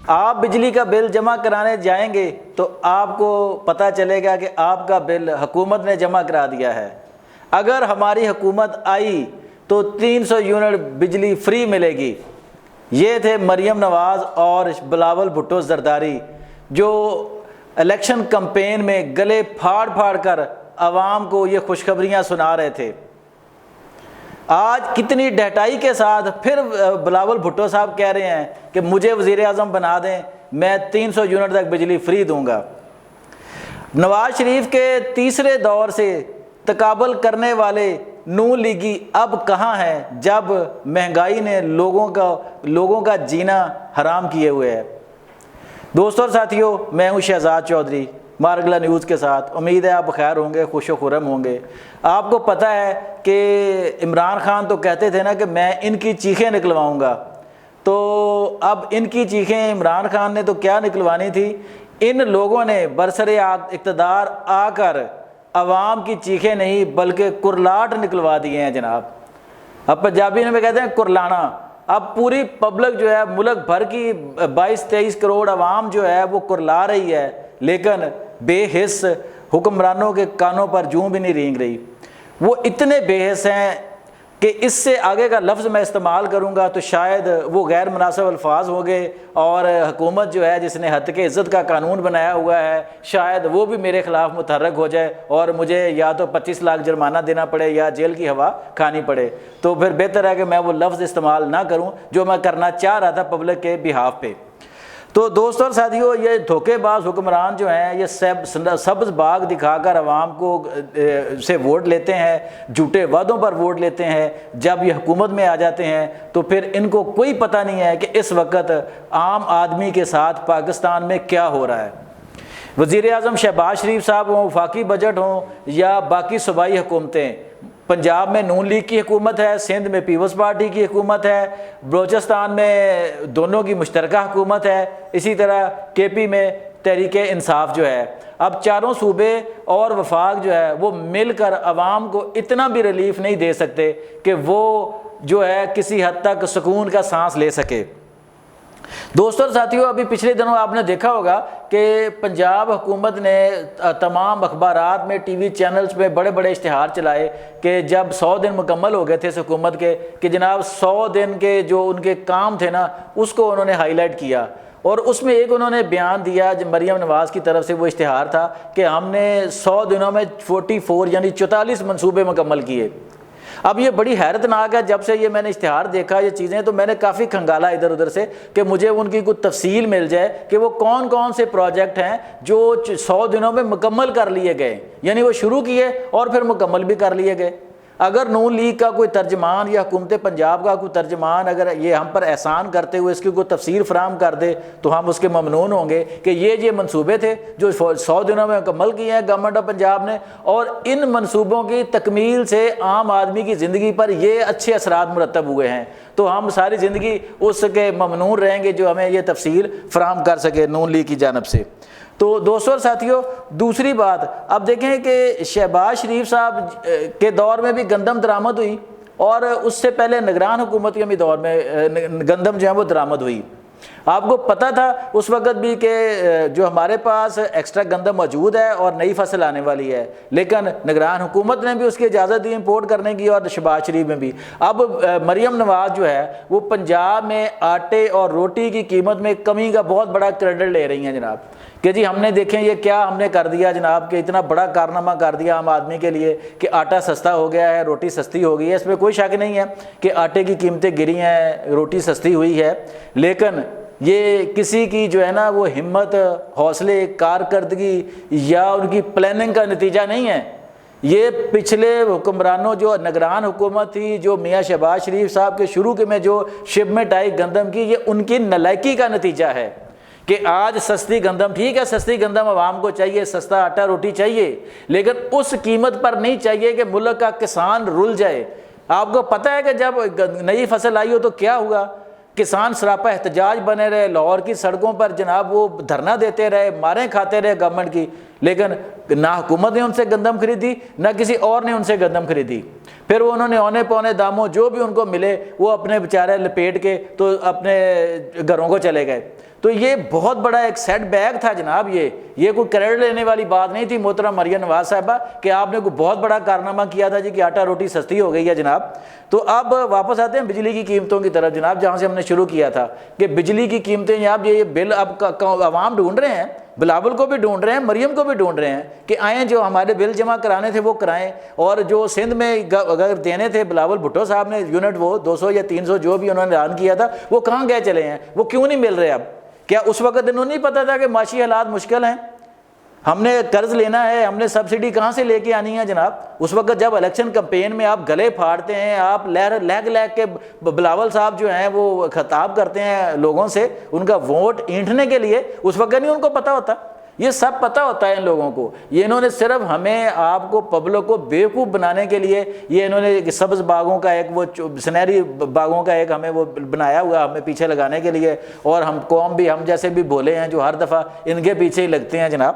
آپ بجلی کا بل جمع کرانے جائیں گے تو آپ کو پتہ چلے گا کہ آپ کا بل حکومت نے جمع کرا دیا ہے۔ اگر ہماری حکومت آئی تو 300 یونٹ بجلی فری ملے گی۔ یہ تھے مریم نواز اور بلاول بھٹو زرداری جو الیکشن کمپین میں گلے پھاڑ پھاڑ کر عوام کو یہ خوشخبریاں سنا رہے تھے۔ آج کتنی ڈھٹائی کے ساتھ پھر بلاول بھٹو صاحب کہہ رہے ہیں کہ مجھے وزیر اعظم بنا دیں، میں 300 یونٹ تک بجلی فری دوں گا۔ نواز شریف کے تیسرے دور سے تقابل کرنے والے نون لیگی اب کہاں ہیں جب مہنگائی نے لوگوں کا جینا حرام کیے ہوئے ہے۔ دوستوں اور ساتھیوں، میں ہوں شہزاد چودھری مارگلہ نیوز کے ساتھ۔ امید ہے آپ بخیر ہوں گے، خوش و خرم ہوں گے۔ آپ کو پتہ ہے کہ عمران خان تو کہتے تھے نا کہ میں ان کی چیخیں نکلواؤں گا، تو اب ان کی چیخیں عمران خان نے تو کیا نکلوانی تھی، ان لوگوں نے برسر اقتدار آ کر عوام کی چیخیں نہیں بلکہ کرلاٹ نکلوا دیے ہیں جناب۔ اب پنجابی میں کہتے ہیں کرلانا۔ اب پوری پبلک جو ہے ملک بھر کی 22-23 کروڑ عوام جو ہے وہ کرلا رہی ہے، لیکن بے حس حکمرانوں کے کانوں پر جوں بھی نہیں رینگ رہی۔ وہ اتنے بے حس ہیں کہ اس سے آگے کا لفظ میں استعمال کروں گا تو شاید وہ غیر مناسب الفاظ ہوں گے، اور حکومت جو ہے جس نے حد عزت کا قانون بنایا ہوا ہے شاید وہ بھی میرے خلاف متحرک ہو جائے اور مجھے یا تو 25 لاکھ جرمانہ دینا پڑے یا جیل کی ہوا کھانی پڑے۔ تو پھر بہتر ہے کہ میں وہ لفظ استعمال نہ کروں جو میں کرنا چاہ رہا تھا پبلک کے بہاف پہ۔ تو دوستوں اور ساتھیوں، یہ دھوکے باز حکمران جو ہیں یہ سبز باغ دکھا کر عوام کو سے ووٹ لیتے ہیں، جھوٹے وعدوں پر ووٹ لیتے ہیں۔ جب یہ حکومت میں آ جاتے ہیں تو پھر ان کو کوئی پتہ نہیں ہے کہ اس وقت عام آدمی کے ساتھ پاکستان میں کیا ہو رہا ہے۔ وزیر اعظم شہباز شریف صاحب ہوں، وفاقی بجٹ ہوں یا باقی صوبائی حکومتیں، پنجاب میں نون لیگ کی حکومت ہے، سندھ میں پیپلز پارٹی کی حکومت ہے، بلوچستان میں دونوں کی مشترکہ حکومت ہے، اسی طرح کے پی میں تحریک انصاف جو ہے۔ اب چاروں صوبے اور وفاق جو ہے وہ مل کر عوام کو اتنا بھی ریلیف نہیں دے سکتے کہ وہ جو ہے کسی حد تک سکون کا سانس لے سکے۔ دوستوں اور ساتھیوں، ابھی پچھلے دنوں آپ نے دیکھا ہوگا کہ پنجاب حکومت نے تمام اخبارات میں، ٹی وی چینلز پہ بڑے بڑے اشتہار چلائے کہ جب 100 دن مکمل ہو گئے تھے اس حکومت کے، کہ جناب 100 دن کے جو ان کے کام تھے نا اس کو انہوں نے ہائی لائٹ کیا، اور اس میں ایک انہوں نے بیان دیا جو مریم نواز کی طرف سے وہ اشتہار تھا کہ ہم نے 100 دنوں میں 44 یعنی 44 منصوبے مکمل کیے۔ اب یہ بڑی حیرت ناک ہے، جب سے یہ میں نے اشتہار دیکھا یہ چیزیں تو میں نے کافی کھنگالا ادھر ادھر سے کہ مجھے ان کی کوئی تفصیل مل جائے کہ وہ کون کون سے پروجیکٹ ہیں جو 100 دنوں میں مکمل کر لیے گئے، یعنی وہ شروع کیے اور پھر مکمل بھی کر لیے گئے۔ اگر نون لیگ کا کوئی ترجمان یا حکومت پنجاب کا کوئی ترجمان اگر یہ ہم پر احسان کرتے ہوئے اس کی کوئی تفسیر فراہم کر دے تو ہم اس کے ممنون ہوں گے کہ یہ منصوبے تھے جو 100 دنوں میں مکمل کیے ہیں گورنمنٹ آف پنجاب نے، اور ان منصوبوں کی تکمیل سے عام آدمی کی زندگی پر یہ اچھے اثرات مرتب ہوئے ہیں، تو ہم ساری زندگی اس کے ممنون رہیں گے جو ہمیں یہ تفصیل فراہم کر سکے نون لیگ کی جانب سے۔ تو دوستوں اور ساتھیوں، دوسری بات اب دیکھیں کہ شہباز شریف صاحب کے دور میں بھی گندم درآمد ہوئی، اور اس سے پہلے نگران حکومت کے بھی دور میں گندم جو ہے وہ درآمد ہوئی۔ آپ کو پتہ تھا اس وقت بھی کہ جو ہمارے پاس ایکسٹرا گندم موجود ہے اور نئی فصل آنے والی ہے، لیکن نگران حکومت نے بھی اس کی اجازت دی امپورٹ کرنے کی، اور شہباز شریف میں بھی۔ اب مریم نواز جو ہے وہ پنجاب میں آٹے اور روٹی کی قیمت میں کمی کا بہت بڑا کریڈٹ لے رہی ہیں جناب، کہ جی ہم نے دیکھیں یہ کیا ہم نے کر دیا جناب، کہ اتنا بڑا کارنامہ کر دیا عام آدمی کے لیے کہ آٹا سستا ہو گیا ہے، روٹی سستی ہو گئی ہے۔ اس میں کوئی شک نہیں ہے کہ آٹے کی قیمتیں گری ہیں، روٹی سستی ہوئی ہے، لیکن یہ کسی کی جو ہے نا وہ ہمت، حوصلے، کارکردگی یا ان کی پلاننگ کا نتیجہ نہیں ہے۔ یہ پچھلے حکمرانوں جو نگران حکومت تھی، جو میاں شہباز شریف صاحب کے شروع کے میں جو شپمنٹ آئی گندم کی، یہ ان کی نالائکی کا نتیجہ ہے کہ آج سستی گندم، ٹھیک ہے سستی گندم عوام کو چاہیے، سستا آٹا روٹی چاہیے، لیکن اس قیمت پر نہیں چاہیے کہ ملک کا کسان رل جائے۔ آپ کو پتہ ہے کہ جب نئی فصل آئی ہو تو کیا ہوا، کسان سراپا احتجاج بنے رہے، لاہور کی سڑکوں پر جناب وہ دھرنا دیتے رہے، ماریں کھاتے رہے گورنمنٹ کی، لیکن نہ حکومت نے ان سے گندم خریدی نہ کسی اور نے ان سے گندم خریدی. پھر وہ انہوں نے اونے پونے داموں جو بھی ان کو ملے وہ اپنے بیچارے لپیٹ کے تو اپنے گھروں کو چلے گئے. تو یہ بہت بڑا ایک سیٹ بیک تھا جناب. یہ کوئی کریڈٹ لینے والی بات نہیں تھی محترم مریم نواز صاحبہ کہ آپ نے کوئی بہت بڑا کارنامہ کیا تھا جی کہ آٹا روٹی سستی ہو گئی ہے جناب. تو اب واپس آتے ہیں بجلی کی قیمتوں کی طرف جناب, جہاں سے ہم نے شروع کیا تھا کہ بجلی کی قیمتیں جناب یہ بل اب عوام ڈھونڈ رہے ہیں, بلاول کو بھی ڈھونڈ رہے ہیں, مریم کو بھی ڈھونڈ رہے ہیں کہ آئیں جو ہمارے بل جمع کرانے تھے وہ کرائیں. اور جو سندھ میں اگر دینے تھے بلاول بھٹو صاحب نے یونٹ وہ 200 یا 300 جو بھی انہوں نے اعلان کیا تھا وہ کہاں گئے چلے ہیں, وہ کیوں نہیں مل رہے اب؟ کیا اس وقت انہوں نے نہیں پتا تھا کہ معاشی حالات مشکل ہیں, ہم نے قرض لینا ہے, ہم نے سبسڈی کہاں سے لے کے آنی ہے جناب؟ اس وقت جب الیکشن کمپین میں آپ گلے پھاڑتے ہیں, آپ لیگ کے بلاول صاحب جو ہیں وہ خطاب کرتے ہیں لوگوں سے ان کا ووٹ اینٹھنے کے لیے, اس وقت نہیں ان کو پتہ ہوتا. یہ سب پتہ ہوتا ہے ان لوگوں کو. یہ انہوں نے صرف ہمیں آپ کو پبلک کو بیوقوف بنانے کے لیے یہ انہوں نے سبز باغوں کا ایک وہ سنہری باغوں کا ایک ہمیں وہ بنایا ہوا ہمیں پیچھے لگانے کے لیے, اور ہم قوم بھی ہم جیسے بھی بولے ہیں جو ہر دفعہ ان کے پیچھے ہی لگتے ہیں جناب.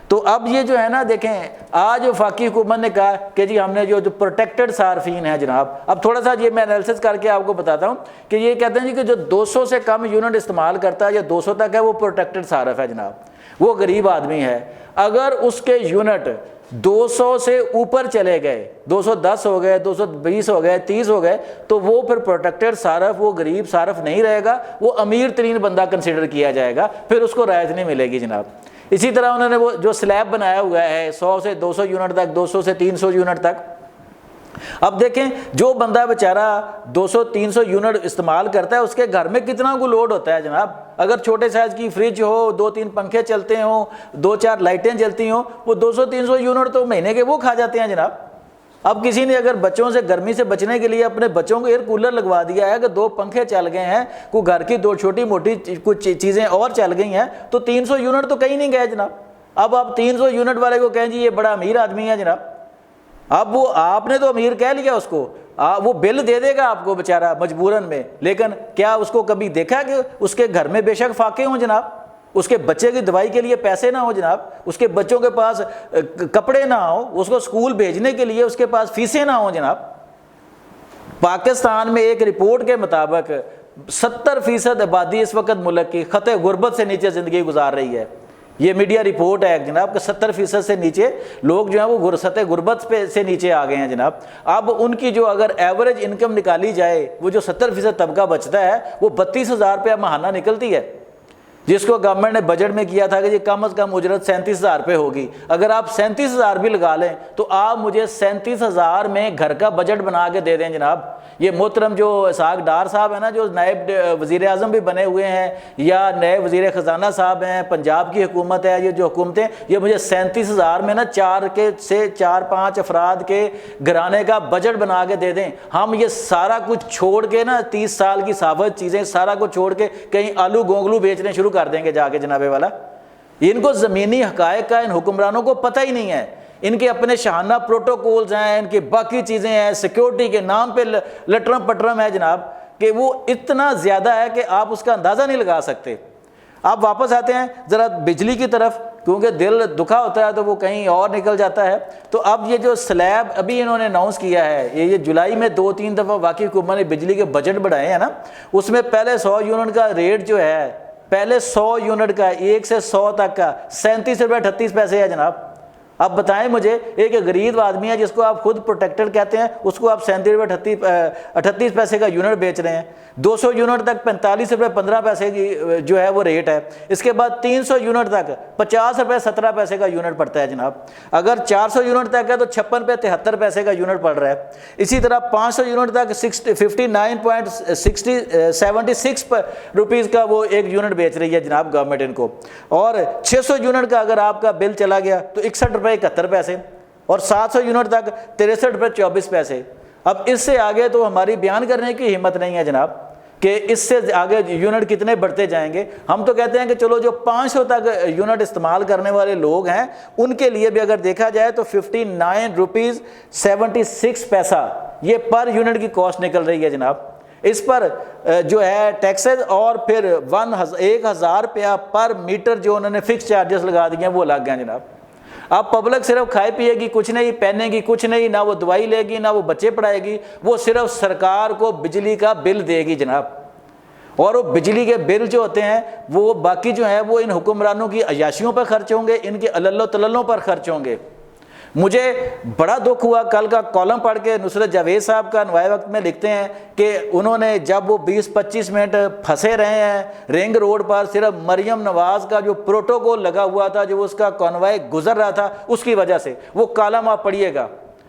تو اب یہ جو ہے نا دیکھیں آج وفاقی حکومت نے کہا کہ جی ہم نے جو پروٹیکٹڈ صارفین ہیں جناب, اب تھوڑا سا یہ میں انالیسس کر کے آپ کو بتاتا ہوں کہ یہ کہتے ہیں جی کہ جو 200 سے کم یونٹ استعمال کرتا ہے یا 200 تک ہے وہ پروٹیکٹڈ صارف ہے جناب, وہ غریب آدمی ہے. اگر اس کے یونٹ 200 سے اوپر چلے گئے, 210 ہو گئے, 220 ہو گئے, 30 ہو گئے, تو وہ پھر پروٹیکٹڈ صارف, وہ غریب صارف نہیں رہے گا, وہ امیر ترین بندہ کنسیڈر کیا جائے گا, پھر اس کو رعایت نہیں ملے گی جناب. اسی طرح انہوں نے وہ جو سلیب بنایا ہوا ہے 100 سے 200 یونٹ تک, 200 سے 300 یونٹ تک. اب دیکھیں جو بندہ بیچارہ 200-300 یونٹ استعمال کرتا ہے اس کے گھر میں کتنا کو لوڈ ہوتا ہے جناب. اگر چھوٹے سائز کی فریج ہو, 2-3 پنکھے چلتے ہوں, 2-4 لائٹیں جلتی ہوں, وہ 200-300 یونٹ تو مہینے کے وہ کھا جاتے ہیں جناب. اب کسی نے اگر بچوں سے گرمی سے بچنے کے لیے اپنے بچوں کو ایئر کولر لگوا دیا ہے کہ 2 پنکھے چل گئے ہیں, کوئی گھر کی 2 چھوٹی موٹی کچھ چیزیں اور چل گئی ہیں, تو 300 یونٹ تو کہیں نہیں گئے جناب. اب آپ 300 یونٹ والے کو کہیں جی یہ بڑا امیر آدمی ہے جناب. اب وہ آپ نے تو امیر کہہ لیا اس کو, وہ بل دے دے گا آپ کو بیچارہ مجبوراً میں, لیکن کیا اس کو کبھی دیکھا کہ اس کے گھر میں بے شک فاقے ہوں جناب, اس کے بچے کی دوائی کے لیے پیسے نہ ہوں جناب, اس کے بچوں کے پاس کپڑے نہ ہوں, اس کو اسکول بھیجنے کے لیے اس کے پاس فیسیں نہ ہوں جناب. پاکستان میں ایک رپورٹ کے مطابق 70% آبادی اس وقت ملک کی خطے غربت سے نیچے زندگی گزار رہی ہے. یہ میڈیا رپورٹ ہے جناب کہ 70% سے نیچے لوگ جو ہیں وہ سطح غربت پہ سے نیچے آ گئے ہیں جناب. اب ان کی جو اگر ایوریج انکم نکالی جائے, وہ جو 70% طبقہ بچتا ہے وہ 32,000 روپیہ ماہانہ نکلتی ہے, جس کو گورنمنٹ نے بجٹ میں کیا تھا کہ یہ کم از کم اجرت 37,000 روپے ہوگی. اگر آپ 37,000 بھی لگا لیں تو آپ مجھے 37,000 میں گھر کا بجٹ بنا کے دے دیں جناب. یہ محترم جو اسحاق ڈار صاحب ہیں نا, جو نائب وزیر اعظم بھی بنے ہوئے ہیں, یا نئے وزیر خزانہ صاحب ہیں, پنجاب کی حکومت ہے, یہ جو حکومتیں, یہ مجھے 37,000 میں نا 4 افراد کے گھرانے کا بجٹ بنا کے دے دیں. ہم یہ سارا کچھ چھوڑ کے نا 30 سال کی ثابت چیزیں سارا کچھ چھوڑ کے کہیں آلو گونگلو بیچنے شروع کر دیں گے جا کے جناب والا. ان کو زمینی حقائق کا ان حکمرانوں کو پتہ ہی نہیں ہے. ان کے اپنے شاہانہ پروٹوکولز ہیں, ان کی باقی چیزیں ہیں, سیکیورٹی کے نام پہ لٹرم پٹرم ہے جناب, کہ وہ اتنا زیادہ ہے کہ آپ اس کا اندازہ نہیں لگا سکتے. آپ واپس آتے ہیں ذرا بجلی کی طرف, کیونکہ دل دکھا ہوتا ہے تو وہ کہیں اور نکل جاتا ہے. تو اب یہ جو سلیب ابھی انہوں نے اناؤنس کیا ہے, یہ جولائی میں 2-3 دفعہ واقعی حکومت نے بجلی کے بجٹ بڑھائے ہیں نا, اس میں پہلے 100 یونٹ کا ریٹ جو ہے, پہلے 100 یونٹ کا 1 سے 100 تک کا 37 روپے 38 پیسے ہے جناب. اب بتائیں مجھے, ایک غریب آدمی ہے جس کو آپ خود پروٹیکٹڈ کہتے ہیں, اس کو آپ 37 روپے 38 پیسے کا یونٹ بیچ رہے ہیں. 200 یونٹ تک 45 روپے 15 پیسے کی جو ہے وہ ریٹ ہے. اس کے بعد 300 یونٹ تک 50 روپے 17 پیسے کا یونٹ پڑتا ہے جناب. اگر 400 یونٹ تک ہے تو 56 روپے 73 پیسے کا یونٹ پڑ رہا ہے. اسی طرح 500 یونٹ تک 59.76 روپیز کا وہ ایک یونٹ بیچ رہی ہے جناب گورنمنٹ ان کو. اور 600 یونٹ کا اگر آپ کا بل چلا گیا تو 61 روپے 71 پیسے, اور 700 یونٹ تک 63 روپے 24 پیسے. اب اس سے آگے تو ہماری بیان کرنے کی ہمت نہیں ہے جناب کہ اس سے آگے یونٹ کتنے بڑھتے جائیں گے. ہم تو کہتے ہیں کہ چلو جو 500 تک یونٹ استعمال کرنے والے لوگ ہیں ان کے لیے بھی اگر دیکھا جائے تو 59 روپیز 76 پیسہ یہ پر یونٹ کی کاسٹ نکل رہی ہے جناب. اس پر جو ہے ٹیکسز اور پھر 1,000 روپیہ پر میٹر جو انہوں نے فکس چارجز لگا دیے ہیں وہ لگ گئے جناب. اب پبلک صرف کھائے پیے گی کچھ نہیں، پہنے گی کچھ نہیں، نہ وہ دوائی لے گی، نہ وہ بچے پڑھائے گی، وہ صرف سرکار کو بجلی کا بل دے گی جناب۔ اور وہ بجلی کے بل جو ہوتے ہیں وہ باقی جو ہیں وہ ان حکمرانوں کی عیاشیوں پر خرچ ہوں گے، ان کے علل تللوں پر خرچ ہوں گے۔ مجھے بڑا دکھ ہوا کل کا کالم پڑھ کے، نصرت جاوید صاحب کا نوائے وقت میں لکھتے ہیں کہ انہوں نے جب وہ 20-25 منٹ پھنسے رہے ہیں رنگ روڈ پر، صرف مریم نواز کا جو پروٹوکول لگا ہوا تھا، جو اس کا کانوائے گزر رہا تھا، اس کی وجہ سے، وہ کالم آپ پڑھیے گا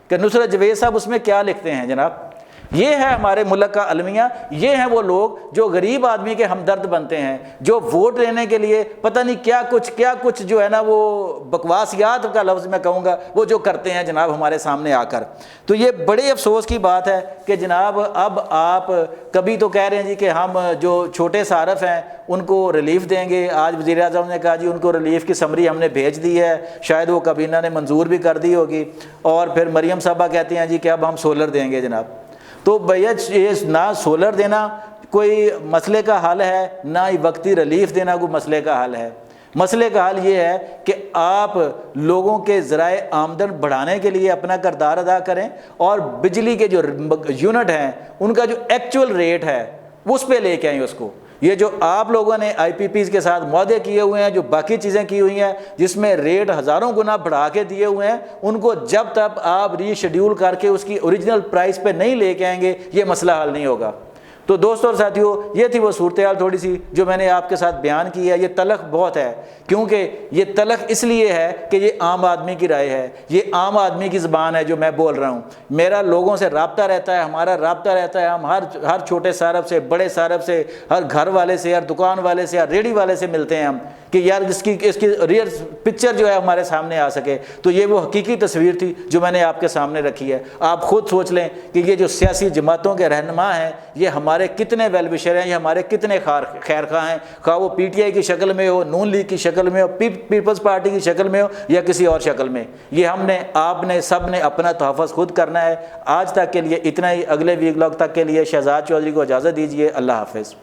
کہ نصرت جاوید صاحب اس میں کیا لکھتے ہیں جناب۔ یہ ہے ہمارے ملک کا المیہ، یہ ہیں وہ لوگ جو غریب آدمی کے ہمدرد بنتے ہیں، جو ووٹ لینے کے لیے پتہ نہیں کیا کچھ جو ہے نا وہ بکواسیات کا لفظ میں کہوں گا، وہ جو کرتے ہیں جناب ہمارے سامنے آ کر۔ تو یہ بڑے افسوس کی بات ہے کہ جناب اب آپ کبھی تو کہہ رہے ہیں جی کہ ہم جو چھوٹے صارف ہیں ان کو ریلیف دیں گے، آج وزیر اعظم نے کہا جی ان کو ریلیف کی سمری ہم نے بھیج دی ہے، شاید وہ کابینہ نے منظور بھی کر دی ہوگی، اور پھر مریم صاحبہ کہتی ہیں جی کہ اب ہم سولر دیں گے جناب۔ تو بھیا یہ نہ سولر دینا کوئی مسئلے کا حل ہے، نہ ہی وقتی ریلیف دینا کوئی مسئلے کا حل ہے۔ مسئلے کا حل یہ ہے کہ آپ لوگوں کے ذرائع آمدن بڑھانے کے لیے اپنا کردار ادا کریں، اور بجلی کے جو یونٹ ہیں ان کا جو ایکچول ریٹ ہے اس پہ لے کے آئیں اس کو۔ یہ جو آپ لوگوں نے آئی پی پیز کے ساتھ معاہدے کیے ہوئے ہیں، جو باقی چیزیں کی ہوئی ہیں جس میں ریٹ ہزاروں گنا بڑھا کے دیے ہوئے ہیں، ان کو جب تک آپ ری شیڈیول کر کے اس کی اوریجنل پرائس پہ نہیں لے کے آئیں گے یہ مسئلہ حل نہیں ہوگا۔ تو دوستوں اور ساتھیوں، یہ تھی وہ صورتحال تھوڑی سی جو میں نے آپ کے ساتھ بیان کی ہے۔ یہ تلخ بہت ہے، کیونکہ یہ تلخ اس لیے ہے کہ یہ عام آدمی کی رائے ہے، یہ عام آدمی کی زبان ہے جو میں بول رہا ہوں۔ میرا لوگوں سے رابطہ رہتا ہے، ہمارا رابطہ رہتا ہے، ہم ہر چھوٹے صارف سے، بڑے صارف سے، ہر گھر والے سے، ہر دکان والے سے، ہر ریڑھی والے سے ملتے ہیں ہم کہ یار اس کی ریئل پکچر جو ہے ہمارے سامنے آ سکے۔ تو یہ وہ حقیقی تصویر تھی جو میں نے آپ کے سامنے رکھی ہے۔ آپ خود سوچ لیں کہ یہ جو سیاسی جماعتوں کے رہنما ہیں یہ ہمارے کتنے ویل وشر ہیں، یہ ہمارے کتنے خیر خواہ ہیں، خواہ وہ پی ٹی آئی کی شکل میں ہو، نون لیگ کی شکل میں ہو، پیپلز پارٹی کی شکل میں ہو، یا کسی اور شکل میں۔ یہ ہم نے، آپ نے، سب نے اپنا تحفظ خود کرنا ہے۔ آج تک کے لیے اتنا ہی، اگلے ویک لاگ تک کے لیے شہزاد چودھری کو اجازت دیجیے۔ اللہ حافظ۔